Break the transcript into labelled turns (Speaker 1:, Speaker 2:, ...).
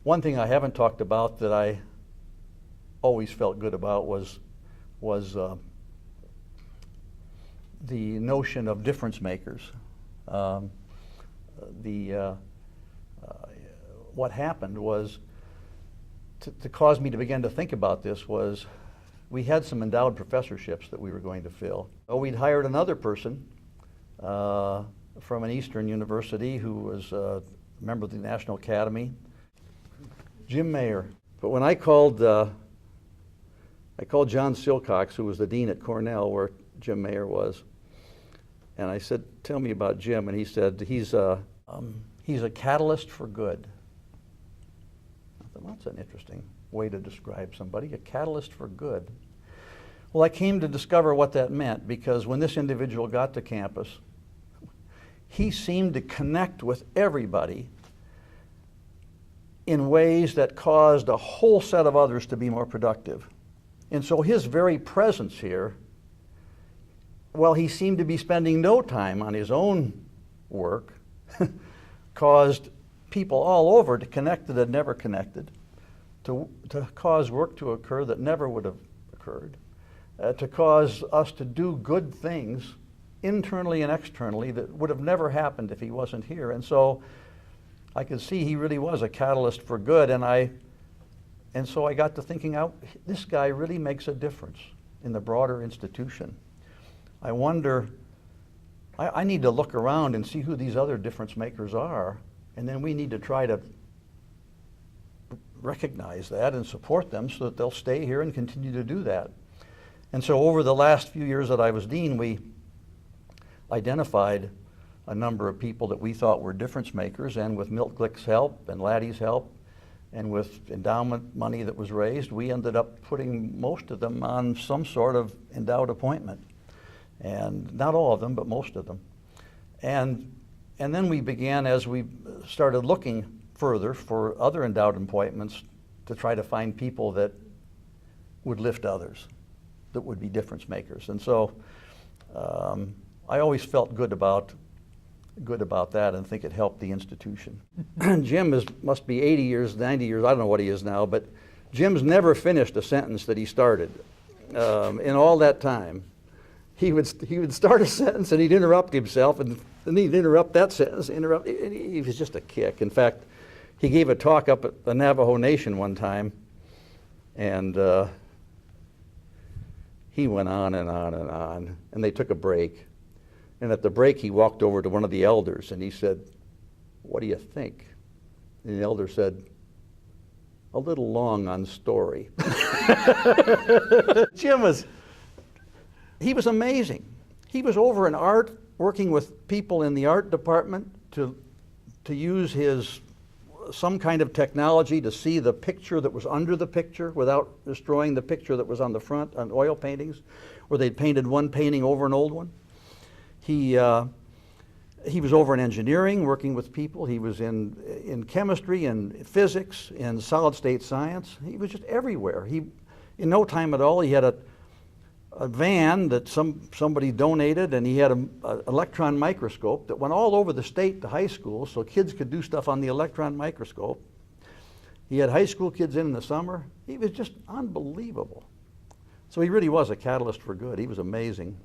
Speaker 1: One thing I haven't talked about that I always felt good about was the notion of difference makers. What happened was, to cause me to begin to think about this was, we had some endowed professorships that we were going to fill. So we'd hired another person from an Eastern university who was a member of the National Academy, Jim Mayer. But when I called John Silcox, who was the dean at Cornell, where Jim Mayer was, and I said, "Tell me about Jim," and he said, he's a catalyst for good. I thought, well, that's an interesting way to describe somebody, a catalyst for good. Well, I came to discover what that meant, because when this individual got to campus, he seemed to connect with everybody in ways that caused a whole set of others to be more productive. And so his very presence here, while he seemed to be spending no time on his own work, caused people all over to connect that had never connected, to cause work to occur that never would have occurred, to cause us to do good things internally and externally that would have never happened if he wasn't here. And so I could see he really was a catalyst for good, and so I got to thinking, this guy really makes a difference in the broader institution. I wonder, I need to look around and see who these other difference makers are, and then we need to try to recognize that and support them so that they'll stay here and continue to do that. And so over the last few years that I was dean, we identified a number of people that we thought were difference makers, and with Milt Glick's help and Laddie's help and with endowment money that was raised, we ended up putting most of them on some sort of endowed appointment. And not all of them, but most of them. And then we began, as we started looking further for other endowed appointments, to try to find people that would lift others, that would be difference makers. And so I always felt good about that and think it helped the institution. Jim must be 80 years, 90 years, I don't know what he is now, but Jim's never finished a sentence that he started in all that time. He would start a sentence and he'd interrupt himself, and then he'd interrupt that sentence, he was just a kick. In fact, he gave a talk up at the Navajo Nation one time, and he went on and on and on, and they took a break. And at the break, he walked over to one of the elders and he said, "What do you think?" And the elder said, "A little long on story." Jim was amazing. He was over in art, working with people in the art department to use some kind of technology to see the picture that was under the picture without destroying the picture that was on the front, on oil paintings, where they'd painted one painting over an old one. He was over in engineering, working with people. He was in chemistry and physics and solid state science. He was just everywhere. In no time at all, he had a van that somebody donated, and he had an electron microscope that went all over the state to high schools so kids could do stuff on the electron microscope. He had high school kids in the summer. He was just unbelievable. So he really was a catalyst for good. He was amazing.